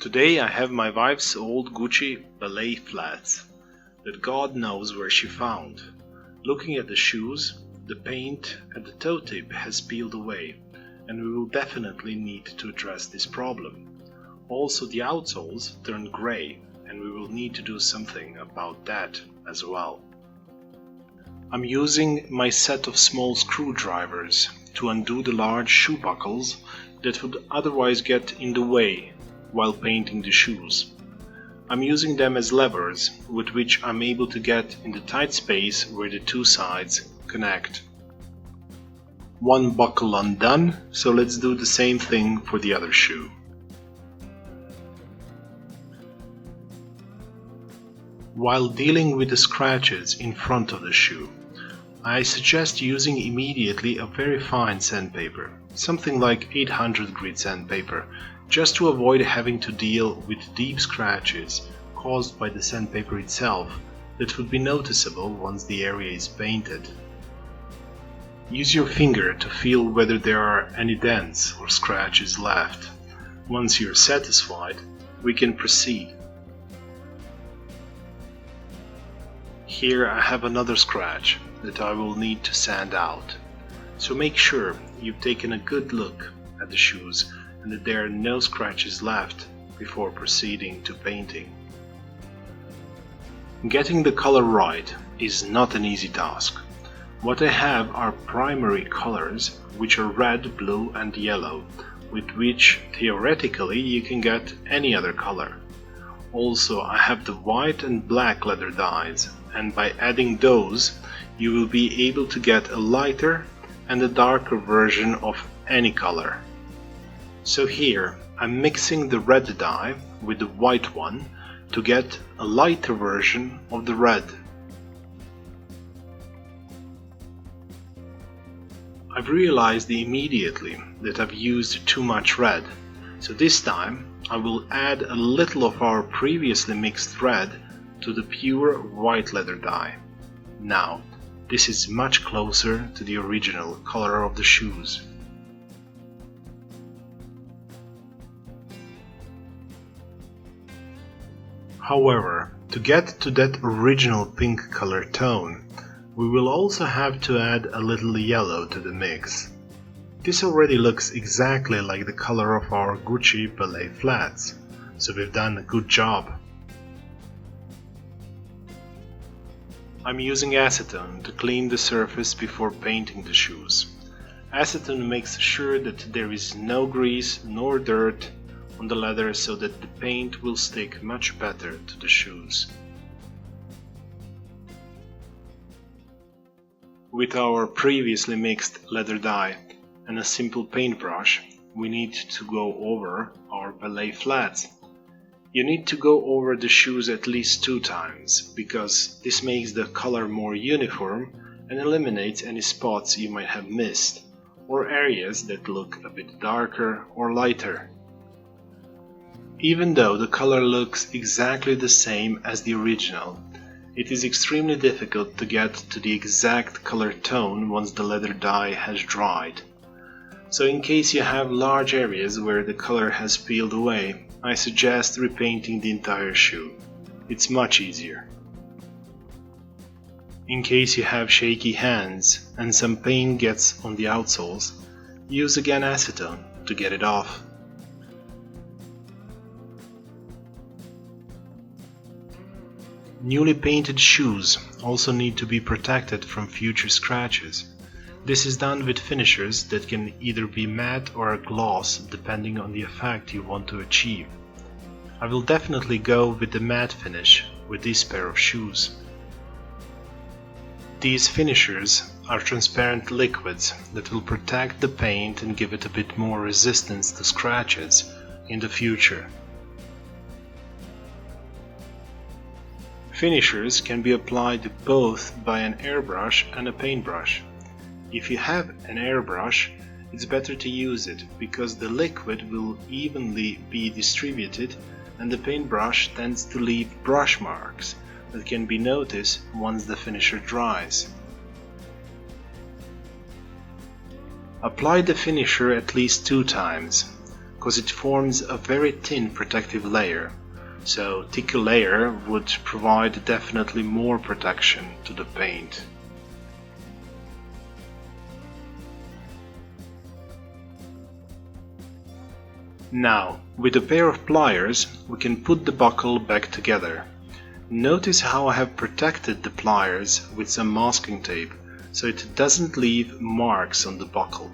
Today I have my wife's old Gucci Ballet flats that God knows where she found. Looking at the shoes, the paint at the toe tip has peeled away, and we will definitely need to address this problem. Also, the outsoles turned gray, and we will need to do something about that as well. I'm using my set of small screwdrivers to undo the large shoe buckles that would otherwise get in the way while painting the shoes. I'm using them as levers with which I'm able to get in the tight space where the two sides connect. One buckle undone, so let's do the same thing for the other shoe. While dealing with the scratches in front of the shoe, I suggest using immediately a very fine sandpaper, something like 800 grit sandpaper, just to avoid having to deal with deep scratches caused by the sandpaper itself that would be noticeable once the area is painted. Use your finger to feel whether there are any dents or scratches left. Once you're satisfied, we can proceed. Here I have another scratch that I will need to sand out, so make sure you've taken a good look at the shoes and that there are no scratches left before proceeding to painting. Getting the color right is not an easy task. What I have are primary colors, which are red, blue and yellow, with which theoretically you can get any other color. Also, I have the white and black leather dyes, and by adding those you will be able to get a lighter and a darker version of any color. So here I'm mixing the red dye with the white one to get a lighter version of the red. I've realized immediately that I've used too much red, so this time I will add a little of our previously mixed red to the pure white leather dye. Now, this is much closer to the original color of the shoes. However, to get to that original pink color tone, we will also have to add a little yellow to the mix. This already looks exactly like the color of our Gucci Ballet flats, so we've done a good job. I'm using acetone to clean the surface before painting the shoes. Acetone makes sure that there is no grease nor dirt on the leather so that the paint will stick much better to the shoes. With our previously mixed leather dye and a simple paintbrush, we need to go over our ballet flats. You need to go over the shoes at least 2 times, because this makes the color more uniform and eliminates any spots you might have missed, or areas that look a bit darker or lighter. Even though the color looks exactly the same as the original, it is extremely difficult to get to the exact color tone once the leather dye has dried. So in case you have large areas where the color has peeled away, I suggest repainting the entire shoe. It's much easier. In case you have shaky hands and some paint gets on the outsoles, use again acetone to get it off. Newly painted shoes also need to be protected from future scratches. This is done with finishers that can either be matte or a gloss depending on the effect you want to achieve. I will definitely go with the matte finish with this pair of shoes. These finishers are transparent liquids that will protect the paint and give it a bit more resistance to scratches in the future. Finishers can be applied both by an airbrush and a paintbrush. If you have an airbrush, it's better to use it because the liquid will evenly be distributed and the paintbrush tends to leave brush marks that can be noticed once the finisher dries. Apply the finisher at least 2 times. because it forms a very thin protective layer. So thicker layer would provide definitely more protection to the paint. Now, with a pair of pliers, we can put the buckle back together. Notice how I have protected the pliers with some masking tape, so it doesn't leave marks on the buckle.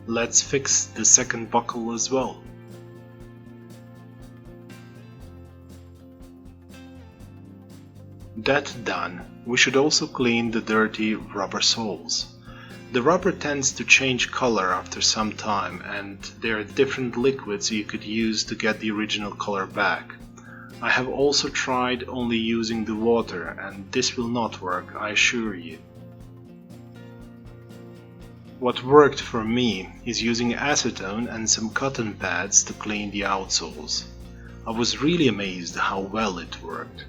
Let's fix the second buckle as well. That done, we should also clean the dirty rubber soles. The rubber tends to change color after some time, and there are different liquids you could use to get the original color back. I have also tried only using the water, and this will not work, I assure you. What worked for me is using acetone and some cotton pads to clean the outsoles. I was really amazed how well it worked.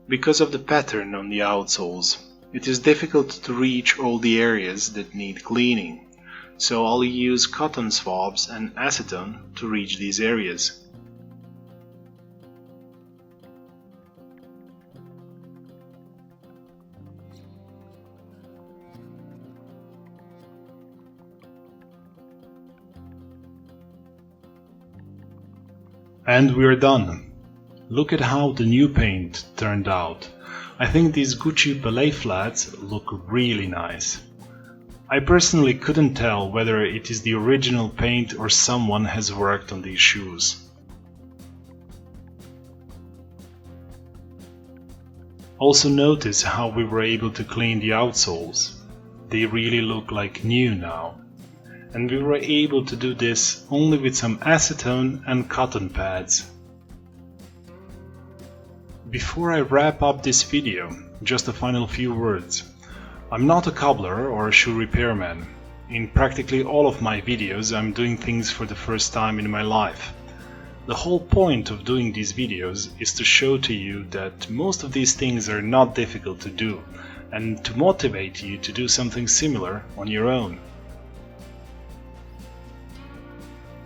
Because of the pattern on the outsoles, it is difficult to reach all the areas that need cleaning, so I'll use cotton swabs and acetone to reach these areas. And we're done. Look at how the new paint turned out. I think these Gucci Ballet flats look really nice. I personally couldn't tell whether it is the original paint or someone has worked on these shoes. Also notice how we were able to clean the outsoles. They really look like new now. And we were able to do this only with some acetone and cotton pads. Before I wrap up this video, just a final few words. I'm not a cobbler or a shoe repairman. In practically all of my videos, I'm doing things for the first time in my life. The whole point of doing these videos is to show to you that most of these things are not difficult to do, and to motivate you to do something similar on your own.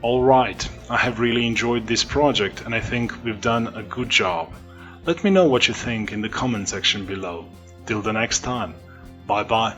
Alright, I have really enjoyed this project and I think we've done a good job. Let me know what you think in the comment section below. Till the next time, bye bye.